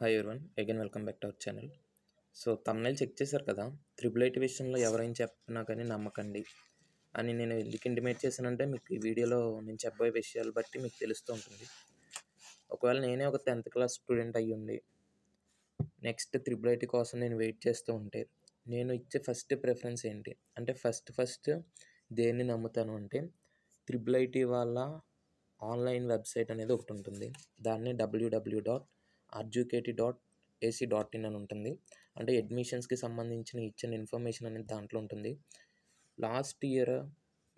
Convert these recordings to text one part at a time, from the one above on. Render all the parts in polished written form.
Hi everyone, again welcome back to our channel. So thumbnail check చేశారు కదా, triple IT విషయంలో ఎవరైనా చెప్పినా కానీ నమ్మకండి అని నేను ఎందుకు ఇంటిమేట్ చేశానంటే, మీకు ఈ వీడియోలో నేను చెప్పబోయే విషయాలు బట్టి మీకు తెలుస్తూ ఉంటుంది. ఒకవేళ నేనే ఒక 10th క్లాస్ స్టూడెంట్ అయ్యుండి నెక్స్ట్ త్రిబుల్ ఐటీ కోసం నేను వెయిట్ చేస్తూ ఉంటే, నేను ఇచ్చే ఫస్ట్ ప్రిఫరెన్స్ ఏంటి అంటే, ఫస్ట్ దేన్ని నమ్ముతాను అంటే, త్రిబుల్ ఐటీ వాళ్ళ ఆన్లైన్ వెబ్సైట్ అనేది ఒకటి ఉంటుంది. దాన్ని www.arjukt.ac.in అని ఉంటుంది. అంటే అడ్మిషన్స్కి సంబంధించిన ఇచ్చిన ఇన్ఫర్మేషన్ అనేది దాంట్లో ఉంటుంది. లాస్ట్ ఇయర్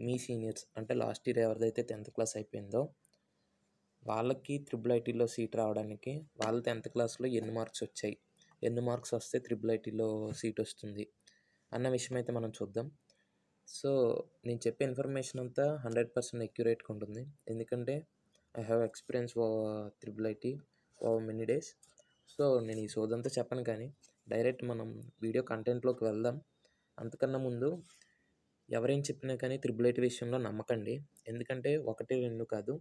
మీ సీనియర్స్ అంటే లాస్ట్ ఇయర్ ఎవరిదైతే 10th క్లాస్ అయిపోయిందో వాళ్ళకి త్రిబుల్ ఐటీలో సీట్ రావడానికి వాళ్ళ 10th క్లాస్లో ఎన్ని మార్క్స్ వచ్చాయి, ఎన్ని మార్క్స్ వస్తే త్రిబుల్ ఐటీలో సీట్ వస్తుంది అన్న విషయం అయితే మనం చూద్దాం. సో నేను చెప్పే ఇన్ఫర్మేషన్ అంతా 100% అక్యురేట్గా ఉంటుంది, ఎందుకంటే I have experience triple IT over many days. So నేను ఈ సోదంతా చెప్పను, కానీ డైరెక్ట్ మనం వీడియో కంటెంట్లోకి వెళ్దాం. అంతకన్నా ముందు ఎవరేం చెప్పినా కానీ త్రిబుల్ ఐటీ విషయంలో నమ్మకండి, ఎందుకంటే ఒకటి రెండు కాదు,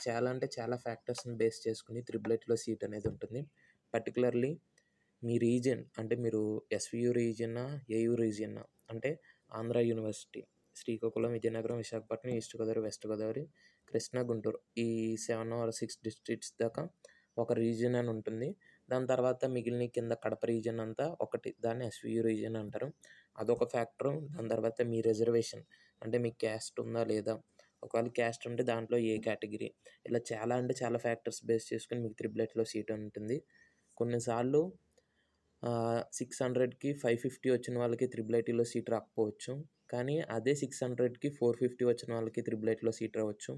చాలా అంటే చాలా ఫ్యాక్టర్స్ని బేస్ చేసుకుని త్రిబుల్ ఐటీలో సీట్ అనేది ఉంటుంది. పర్టికులర్లీ మీ రీజియన్ అంటే మీరు ఎస్వియు రీజియన్నా, ఏయూ రీజియన్నా అంటే Andhra university, Srikakulam, Vizianagaram, Visakhapatnam, east Godavari, west Godavari, Krishna, Guntur, ఈ 7 or 6 డిస్ట్రిక్ట్స్ దాకా ఒక రీజియన్ అని ఉంటుంది. దాని తర్వాత మిగిలిన కింద కడప రీజియన్ అంతా ఒకటి, దాన్ని ఎస్వియు రీజియన్ అంటారు. అదొక ఫ్యాక్టరు. దాని తర్వాత మీ రిజర్వేషన్ అంటే మీకు క్యాస్ట్ ఉందా లేదా, ఒకవేళ క్యాస్ట్ ఉంటే దాంట్లో ఏ కేటగిరీ, ఇలా చాలా అంటే చాలా ఫ్యాక్టర్స్ బేస్ చేసుకుని మీకు త్రిబుల్ ఐటీలో సీట్ ఉంటుంది. కొన్నిసార్లు 600కి 550 వచ్చిన వాళ్ళకి త్రిబుల్ ఐటీలో సీట్ రాకపోవచ్చు, కానీ అదే 600కి 450 వచ్చిన వాళ్ళకి త్రిబుల్ ఐటీలో సీట్ రావచ్చు.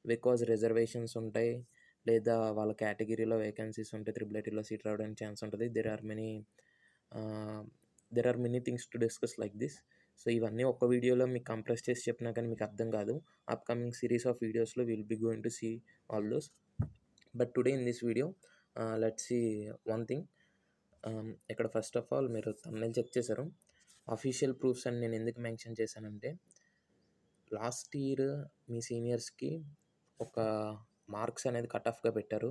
బికాజ్ రిజర్వేషన్స్ ఉంటాయి, లేదా వాళ్ళ కేటగిరీలో వేకెన్సీస్ ఉంటే త్రిబుల్ ఐటీలో సీట్ రావడానికి ఛాన్స్ ఉంటుంది. There are many things to discuss like this. So ఇవన్నీ ఒక్క వీడియోలో మీకు కంప్రెస్ చేసి చెప్పినా కానీ మీకు అర్థం కాదు. అప్కమింగ్ సిరీస్ ఆఫ్ వీడియోస్లో will be going to see all those. But today in this video let's see one thing. ఇక్కడ ఫస్ట్ ఆఫ్ ఆల్ మీరు తమ్నైల్ చెక్ చేశారు. అఫీషియల్ ప్రూఫ్స్ అని నేను ఎందుకు మెన్షన్ చేశానంటే, లాస్ట్ ఇయర్ మీ సీనియర్స్కి ఒక మార్క్స్ అనేది కట్ ఆఫ్గా పెట్టారు.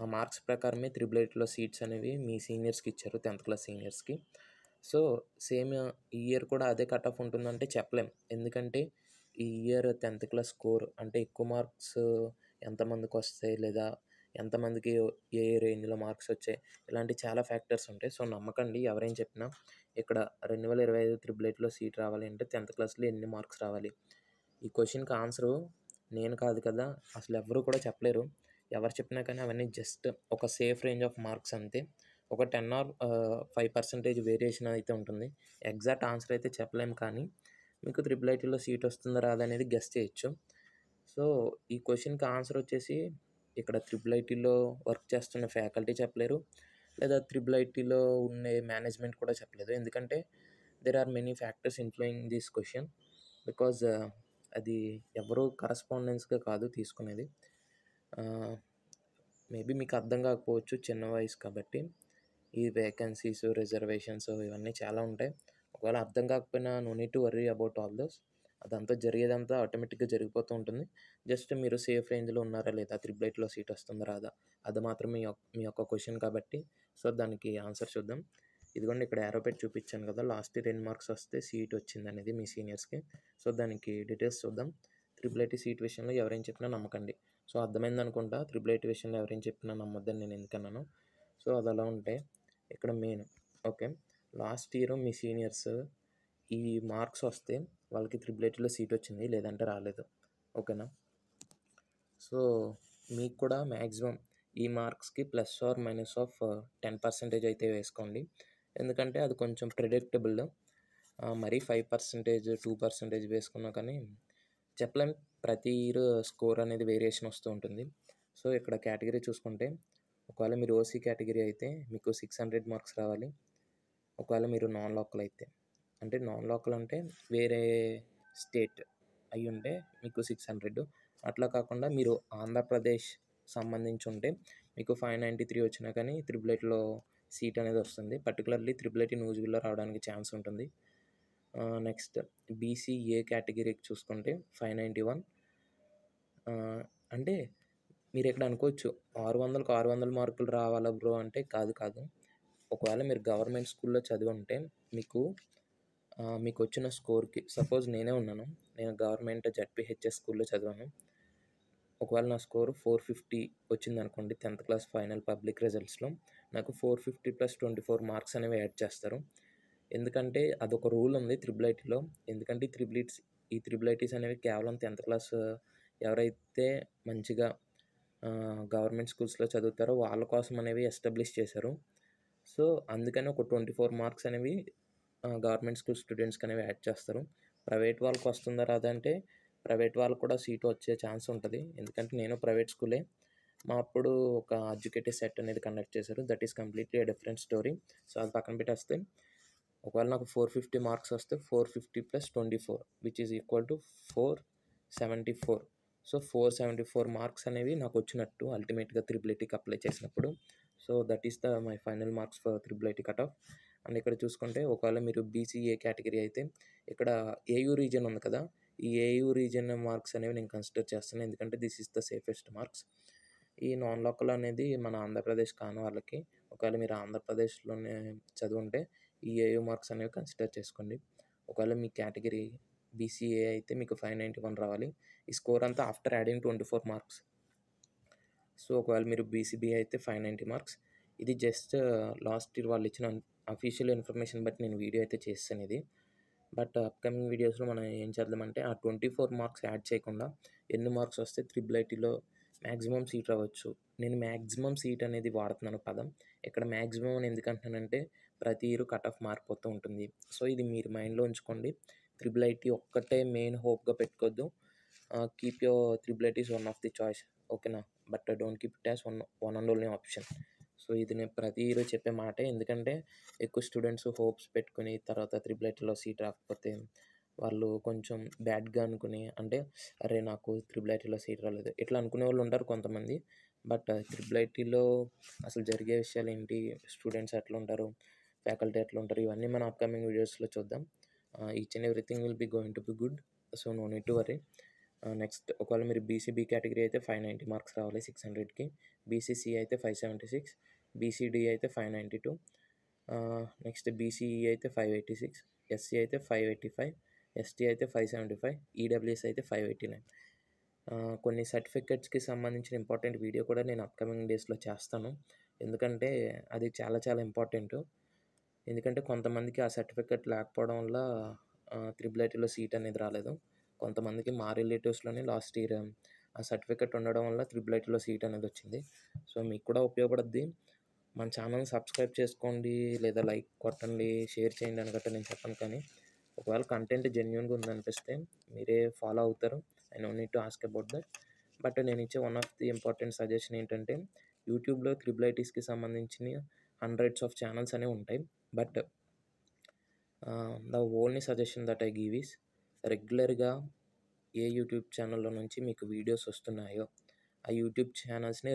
ఆ మార్క్స్ ప్రకారమే త్రిబుల్ ఐటీలో సీట్స్ అనేవి మీ సీనియర్స్కి ఇచ్చారు, 10th క్లాస్ సీనియర్స్కి. సో సేమ్ ఈ ఇయర్ కూడా అదే కట్ ఆఫ్ ఉంటుందంటే చెప్పలేం, ఎందుకంటే ఈ ఇయర్ 10th క్లాస్ స్కోర్ అంటే ఎక్కువ మార్క్స్ ఎంతమందికి వస్తాయి, లేదా ఎంతమందికి ఏ రేంజ్లో మార్క్స్ వచ్చాయి, ఇలాంటి చాలా ఫ్యాక్టర్స్ ఉంటాయి. సో నమ్మకండి ఎవరేం చెప్పినా. ఇక్కడ 2025 త్రిబుల్ ఐటీలో సీట్ రావాలి అంటే 10th క్లాస్లో ఎన్ని మార్క్స్ రావాలి, ఈ క్వశ్చన్కి ఆన్సరు నేను కాదు కదా, అసలు ఎవరు కూడా చెప్పలేరు. ఎవరు చెప్పినా కానీ అవన్నీ జస్ట్ ఒక సేఫ్ రేంజ్ ఆఫ్ మార్క్స్ అంతే. ఒక 10 or 5% వేరియేషన్ అయితే ఉంటుంది. ఎగ్జాక్ట్ ఆన్సర్ అయితే చెప్పలేము, కానీ మీకు త్రిబుల్ ఐటీలో సీట్ వస్తుందా రాదా అనేది గెస్ చేయొచ్చు. సో ఈ క్వశ్చన్కి ఆన్సర్ వచ్చేసి, ఇక్కడ త్రిబుల్ ఐటీలో వర్క్ చేస్తున్న ఫ్యాకల్టీ చెప్పలేరు, లేదా త్రిబుల్ ఐటీలో ఉండే మేనేజ్మెంట్ కూడా చెప్పలేదు, ఎందుకంటే there are many factors influencing this question. Because అది ఎవరు కరస్పాండెన్స్గా కాదు తీసుకునేది. మేబీ మీకు అర్థం కాకపోవచ్చు, చిన్న వయసు కాబట్టి. ఈ వేకెన్సీస్, రిజర్వేషన్స్ ఇవన్నీ చాలా ఉంటాయి. ఒకవేళ అర్థం కాకపోయినా no need to worry about all those. అదంతా జరిగేదంతా ఆటోమేటిక్గా జరిగిపోతూ ఉంటుంది. జస్ట్ మీరు సేఫ్ రేంజ్లో ఉన్నారా లేదా, త్రిబుల్ ఐటీలో సీట్ వస్తుందా రాదా, అది మాత్రం మీ యొక్క క్వశ్చన్ కాబట్టి. సో దానికి ఆన్సర్ చూద్దాం. ఇదిగోండి ఇక్కడ యారో పెట్టి చూపించాను కదా, లాస్ట్ ఇయర్ 10 మార్క్స్ వస్తే సీట్ వచ్చింది అనేది మీ సీనియర్స్కి. సో దానికి డీటెయిల్స్ చూద్దాం. త్రిబుల్ ఐటీ సీట్ విషయంలో ఎవరైనా చెప్పినా నమ్మకండి. సో అర్థమైంది అనుకుంటా, త్రిబుల్ ఐటీ విషయంలో ఎవరైనా చెప్పినా నమ్మొద్దని నేను ఎందుకన్నాను. సో అది అలా ఉంటే ఇక్కడ మెయిన్ ఓకే, లాస్ట్ ఇయర్ మీ సీనియర్స్ ఈ మార్క్స్ వస్తే వాళ్ళకి త్రిబుల్ ఐటీలో సీట్ వచ్చింది, లేదంటే రాలేదు. ఓకేనా. సో మీకు కూడా మ్యాక్సిమం ఈ మార్క్స్కి +or- 10% అయితే వేసుకోండి, ఎందుకంటే అది కొంచెం ప్రిడిక్టబుల్. మరీ 5%, 2% వేసుకున్నా కానీ చెప్పలేం, ప్రతి ఇయర్ స్కోర్ అనేది వేరియేషన్ వస్తూ ఉంటుంది. సో ఇక్కడ కేటగిరీ చూసుకుంటే, ఒకవేళ మీరు ఓసీ కేటగిరీ అయితే మీకు 600 మార్క్స్ రావాలి. ఒకవేళ మీరు నాన్ లోకల్ అయితే, అంటే నాన్ లోకల్ అంటే వేరే స్టేట్ అయి ఉంటే మీకు 600. అట్లా కాకుండా మీరు ఆంధ్రప్రదేశ్ సంబంధించి ఉంటే మీకు 593 వచ్చినా కానీ త్రిబుల్ ఐటీలో సీట్ అనేది వస్తుంది. పర్టికులర్లీ త్రిబుల్ ఐటీ నూజివీడ్లో రావడానికి ఛాన్స్ ఉంటుంది. నెక్స్ట్ బీసీఏ కేటగిరీకి చూసుకుంటే 591. అంటే మీరు ఇక్కడ అనుకోవచ్చు 600కి 600 మార్కులు రావాలా బ్రో అంటే కాదు. ఒకవేళ మీరు గవర్నమెంట్ స్కూల్లో చదివి ఉంటే మీకు వచ్చిన స్కోర్‌కి సపోజ్ నేనే ఉన్నాను. నేను గవర్నమెంట్ జెడ్పీహెచ్ఎస్ స్కూల్లో చదివాను. ఒకవేళ నా స్కోర్ 450 వచ్చిందనుకోండి 10th క్లాస్ ఫైనల్ పబ్లిక్ రిజల్ట్స్‌లో నాకు 450 + 24 మార్క్స్ అనేవి యాడ్ చేస్తారు. ఎందుకంటే అదొక రూల్ ఉంది త్రిబుల్ ఐటీలో. ఎందుకంటే ఈ త్రిబుల్ ఐటీస్ అనేవి కేవలం 10th క్లాస్ ఎవరైతే మంచిగా గవర్నమెంట్ స్కూల్స్‌లో చదువుతారో వాళ్ళ కోసం అనేవి ఎస్టాబ్లిష్ చేశారు. సో, అందుకని ఒక 24 మార్క్స్ అనేవి గవర్నమెంట్ స్కూల్ స్టూడెంట్స్‌కి అనేవి యాడ్ చేస్తారు. ప్రైవేట్ వాళ్ళకి వస్తుందా రాదా అంటే ప్రైవేట్ వాళ్ళకి కూడా సీట్ వచ్చే ఛాన్స్ ఉంటది. ఎందుకంటే నేను ప్రైవేట్ స్కూలే. మా అప్పుడు ఒక ఎడ్యుకేటివ్ సెట్ అనేది కండక్ట్ చేశారు. That is completely different story. So, అది పక్కన పెట్టేస్తే ఒకవేళ నాకు 450 మార్క్స్ వస్తే 450 + 24 which is equal to 474. So, 474 marks అనేవి నాకు వచ్చినట్టు అల్టిమేట్‌గా త్రిబుల్ ఐటీకి అప్లై చేసినప్పుడు. So, that is my final marks for triple IT cut off. And ఇక్కడ చూసుకుంటే ఒకవేళ మీరు బీసీఏ కేటగిరీ అయితే ఇక్కడ ఏయూ రీజియన్ ఉంది కదా! ఈ ఏయూ రీజియన్ మార్క్స్ అనేవి నేను కన్సిడర్ చేస్తాను. ఎందుకంటే this is the safest marks. ఈ నాన్ లోకల్ అనేది మన ఆంధ్రప్రదేశ్ కాని వాళ్ళకి ఒకవేళ మీరు ఆంధ్రప్రదేశ్‌లోనే చదివుంటే ఈ ఏయూ మార్క్స్ అనేవి కన్సిడర్ చేసుకోండి. ఒకవేళ మీ కేటగిరీ బీసీఏ అయితే మీకు 591 రావాలి. ఈ స్కోర్ అంతా ఆఫ్టర్ యాడింగ్ 24 మార్క్స్. సో, ఒకవేళ మీరు బీసీబీఏ అయితే 590 మార్క్స్. ఇది జస్ట్ లాస్ట్ ఇయర్ వాళ్ళు ఇచ్చిన అఫీషియల్ ఇన్ఫర్మేషన్ బట్టి నేను వీడియో అయితే చేసేసాను ఇది. బట్ అప్‌కమింగ్ వీడియోస్‌లో మనం ఏం చేద్దామంటే ఆ 24 మార్క్స్ యాడ్ చేయకుండా ఎన్ని మార్క్స్ వస్తే త్రిబుల్ ఐటీలో మాక్సిమం సీట్ రావచ్చు. నేను మాక్సిమం సీట్ అనేది వాడుతున్నాను పదం. ఇక్కడ మాక్సిమం అని ఎందుకంటున్నానంటే ప్రతి ఇయర్ కట్ ఆఫ్ మారిపోతూ ఉంటుంది. సో, ఇది మీరు మైండ్‌లో ఉంచుకోండి. త్రిబుల్ ఐటీ ఒక్కటే మెయిన్ హోప్‌గా పెట్టుకోవద్దు. Keep your triple IT is one of the choice. ఓకేనా? But don't keep it as one and only option. So, ఇది నేను ప్రతి ఇయర్ చెప్పే మాటే. ఎందుకంటే ఎక్కువ స్టూడెంట్స్ హోప్స్ పెట్టుకొని తర్వాత త్రిబుల్ ఐటీలో సీట్ రాకపోతే వాళ్ళు కొంచెం బ్యాడ్‌గా అనుకుని అంటే అరే! నాకు త్రిబుల్ ఐటీలో సీట్ రాలేదు. ఇట్లా అనుకునేవాళ్ళు ఉంటారు కొంతమంది. బట్ త్రిబుల్ ఐటీలో అసలు జరిగే విషయాలేంటి? స్టూడెంట్స్ ఎట్లుంటారు? ఫ్యాకల్టీ ఎట్లుంటారు? ఇవన్నీ మనం అప్‌కమింగ్ వీడియోస్‌లో చూద్దాం. Each and everything will be going to be good. So, no need to worry. Next ఒకవేళ మీరు బీసీబీ కేటగిరీ అయితే 590 మార్క్స్ రావాలి 600కి. బీసీసీ అయితే 576. బీసీడీ అయితే 592. నెక్స్ట్ బీసీఈ అయితే 586. ఎస్సీ అయితే 585. ఎస్టీ అయితే 575. ఈడబ్ల్యూఎస్ అయితే 589. కొన్ని సర్టిఫికేట్స్‌కి సంబంధించిన ఇంపార్టెంట్ వీడియో కూడా నేను అప్‌కమింగ్ డేస్‌లో చేస్తాను. ఎందుకంటే అది చాలా ఇంపార్టెంటు. ఎందుకంటే కొంతమందికి ఆ సర్టిఫికేట్ లేకపోవడం వల్ల త్రిబుల్ ఐటీలో సీట్ అనేది రాలేదు. కొంతమందికి మా రిలేటివ్స్‌లోనే లాస్ట్ ఇయర్ ఆ సర్టిఫికేట్ ఉండడం వల్ల త్రిబుల్ ఐటీలో సీట్ అనేది వచ్చింది. సో, మీకు కూడా ఉపయోగపడుద్ది. మన ఛానల్‌ని సబ్స్క్రైబ్ చేసుకోండి లేదా లైక్ కొట్టండి, షేర్ చేయండి అని గట్టా నేను చెప్పను కానీ ఒకవేళ కంటెంట్ జెన్యూన్‌గా ఉందనిపిస్తే మీరే ఫాలో అవుతారు. I know need to ask about that. But నేను ఇచ్చే one of the important suggestion ఏంటంటే యూట్యూబ్‌లో త్రిబుల్ ఐటీస్‌కి సంబంధించిన హండ్రెడ్స్ ఆఫ్ ఛానల్స్ అనేవి ఉంటాయి. But the only suggestion that I give is రెగ్యులర్‌గా ఏ యూట్యూబ్ ఛానల్‌లో నుంచి మీకు వీడియోస్ వస్తున్నాయో ఆ యూట్యూబ్ ఛానల్స్‌ని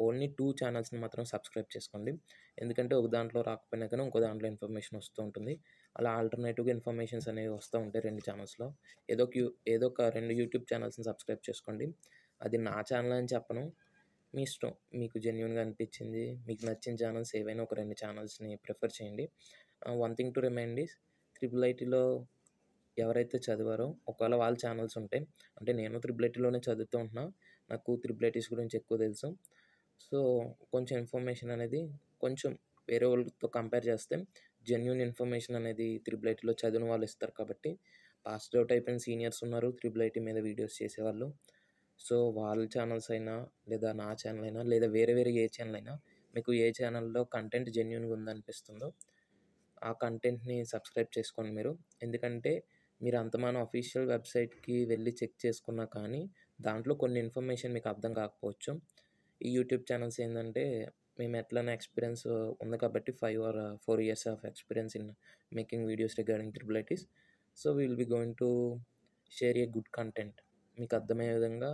ఓన్లీ 2 ఛానల్స్‌ని మాత్రం సబ్స్క్రైబ్ చేసుకోండి. ఎందుకంటే ఒక దాంట్లో రాకపోయినా కానీ ఇంకో దాంట్లో ఇన్ఫర్మేషన్ వస్తూ ఉంటుంది. అలా ఆల్టర్‌నేటివ్‌గా ఇన్ఫర్మేషన్స్ అనేవి వస్తూ ఉంటాయి 2 ఛానల్స్‌లో. ఏదో ఒక 2 యూట్యూబ్ ఛానల్స్‌ని సబ్స్క్రైబ్ చేసుకోండి. అది నా ఛానల్ అని చెప్పను. మీ ఇష్టం. మీకు జెన్యూన్‌గా అనిపించింది, మీకు నచ్చిన ఛానల్స్ ఏవైనా ఒక 2 ఛానల్స్‌ని ప్రిఫర్ చేయండి. One thing to remind is triple ఐటీలో ఎవరైతే చదివారో ఒకవేళ వాళ్ళ ఛానల్స్ ఉంటే అంటే నేను త్రిబుల్ ఐటీలోనే చదువుతూ ఉంటున్నా. నాకు త్రిబుల్ ఐటీస్ గురించి ఎక్కువ తెలుసు. సో, కొంచెం ఇన్ఫర్మేషన్ అనేది కొంచెం వేరే వాళ్ళతో కంపేర్ చేస్తే జెన్యూన్ ఇన్ఫర్మేషన్ అనేది త్రిబుల్ ఐటీలో చదివిన వాళ్ళు ఇస్తారు కాబట్టి పాస్డ్ అవుట్ అయిపోయిన సీనియర్స్ ఉన్నారు త్రిబుల్ ఐటీ మీద వీడియోస్ చేసేవాళ్ళు. సో, వాళ్ళ ఛానల్స్ అయినా లేదా నా ఛానల్ అయినా లేదా వేరే ఏ ఛానల్ అయినా మీకు ఏ ఛానల్‌లో కంటెంట్ జెన్యూన్‌గా ఉందనిపిస్తుందో ఆ కంటెంట్‌ని సబ్స్క్రైబ్ చేసుకోండి మీరు. ఎందుకంటే మీరు అంతమానం అఫీషియల్ వెబ్‌సైట్‌కి వెళ్లి చెక్ చేసుకున్నా కానీ దాంట్లో కొన్ని ఇన్ఫర్మేషన్ మీకు అర్థం కాకపోవచ్చు. ఈ యూట్యూబ్ ఛానల్స్ ఏందంటే మేము ఎట్లైనా ఎక్స్‌పీరియన్స్ ఉంది కాబట్టి 5 or 4 years of experience in making videos regarding triple ITs. So, we will be going to share a good content. మీకు అర్థమయ్యే విధంగా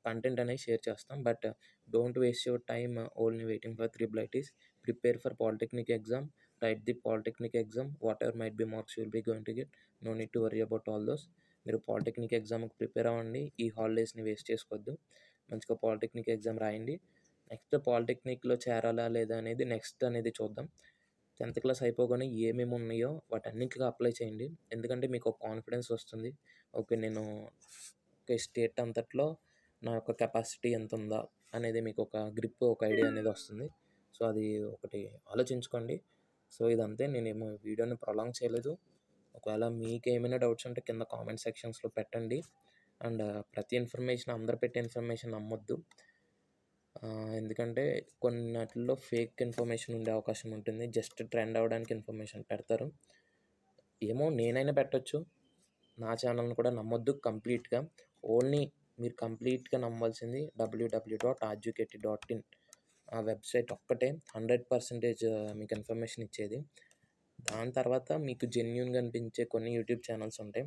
కంటెంట్ అనేది షేర్ చేస్తాం. But don't waste your time only waiting for triple ITs. Prepare for polytechnic exam. Write the polytechnic exam. Whatever might be marks you will be going to get. No need to worry about all those. మీరు polytechnic ఎగ్జామ్‌కి prepare అవ్వండి. ఈ హాలిడేస్‌ని waste చేసుకోవద్దు. మంచిగా polytechnic exam రాయండి. Next పాలిటెక్నిక్‌లో చేరాలా లేదా అనేది next అనేది చూద్దాం. 10th క్లాస్ అయిపోగానే ఏమేమి ఉన్నాయో వాటన్నిటికి అప్లై చేయండి. ఎందుకంటే మీకు ఒక కాన్ఫిడెన్స్ వస్తుంది. ఓకే, నేను ఓకే స్టేట్ అంతట్లో నా యొక్క కెపాసిటీ ఎంత ఉందా అనేది మీకు ఒక గ్రిప్, ఒక ఐడియా అనేది వస్తుంది. సో అది ఒకటి ఆలోచించుకోండి. సో ఇదంతే, నేనేమో వీడియోని ప్రొలాంగ్ చేయలేదు. ఒకవేళ మీకు ఏమైనా డౌట్స్ ఉంటే కింద కామెంట్ సెక్షన్స్లో పెట్టండి. అండ్ ప్రతి ఇన్ఫర్మేషన్, అందరు పెట్టే ఇన్ఫర్మేషన్ నమ్మొద్దు. ఎందుకంటే కొన్నిటిల్లో ఫేక్ ఇన్ఫర్మేషన్ ఉండే అవకాశం ఉంటుంది. జస్ట్ ట్రెండ్ అవ్వడానికి ఇన్ఫర్మేషన్ పెడతారు. ఏమో, నేనైనా పెట్టొచ్చు. నా ఛానల్ని కూడా నమ్మొద్దు కంప్లీట్గా. ఓన్లీ మీరు కంప్లీట్గా నమ్మాల్సింది www.educate.in ఆ వెబ్సైట్ ఒక్కటే 100% మీకు ఇన్ఫర్మేషన్ ఇచ్చేది. దాని తర్వాత మీకు జెన్యూన్గా అనిపించే కొన్ని యూట్యూబ్ ఛానల్స్ ఉంటాయి.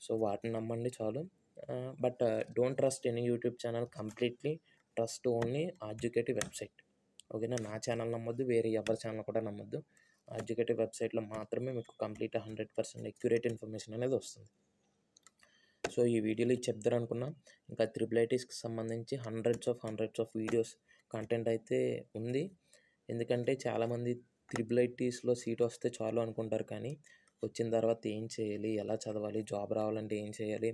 సో వాటిని నమ్మండి చాలు. But don't trust any YouTube channel completely. Trust only educative website. ఓకేనా? నా ఛానల్ నమ్మొద్దు, వేరే ఎవరి ఛానల్ కూడా నమ్మొద్దు. ఎడ్యుకేటివ్ వెబ్సైట్లో మాత్రమే మీకు కంప్లీట్ 100% అక్యురేట్ ఇన్ఫర్మేషన్ అనేది వస్తుంది. సో ఈ వీడియోలో ఇది చెప్తారనుకున్నా. ఇంకా IIITస్కి సంబంధించి హండ్రెడ్స్ ఆఫ్ వీడియోస్ కంటెంట్ అయితే ఉంది. ఎందుకంటే చాలామంది IIITస్లో సీట్ వస్తే చాలు అనుకుంటారు, కానీ వచ్చిన తర్వాత ఏం చేయాలి, ఎలా చదవాలి, జాబ్ రావాలంటే ఏం చేయాలి,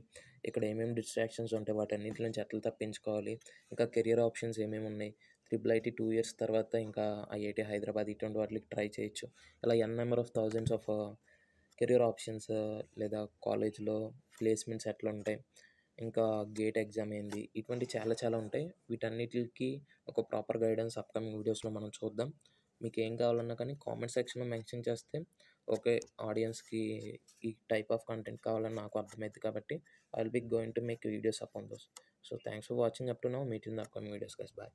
ఇక్కడ ఏమేమి డిస్ట్రాక్షన్స్ ఉంటాయి, వాటన్నిటి నుంచి ఎట్లా తప్పించుకోవాలి, ఇంకా కెరియర్ ఆప్షన్స్ ఏమేమి ఉన్నాయి, IIIT 2 years తర్వాత ఇంకా IIT హైదరాబాద్ ఇటువంటి వాటికి ట్రై చేయొచ్చు. ఇలా number of thousands of career options, లేదా కాలేజ్లో ప్లేస్మెంట్స్ ఎట్లా ఉంటాయి, ఇంకా గేట్ ఎగ్జామ్ ఏంది, ఇటువంటి చాలా ఉంటాయి. వీటన్నిటికి ఒక ప్రాపర్ గైడెన్స్ అప్కమింగ్ వీడియోస్లో మనం చూద్దాం. మీకు ఏం కావాలన్నా కానీ కామెంట్ సెక్షన్లో మెన్షన్ చేస్తే ఓకే, ఆడియన్స్కి ఈ టైప్ ఆఫ్ కంటెంట్ కావాలని నాకు అర్థమైంది కాబట్టి I will be going to make videos upon those. So thanks for watching up to now. Meet in the upcoming videos guys. Bye.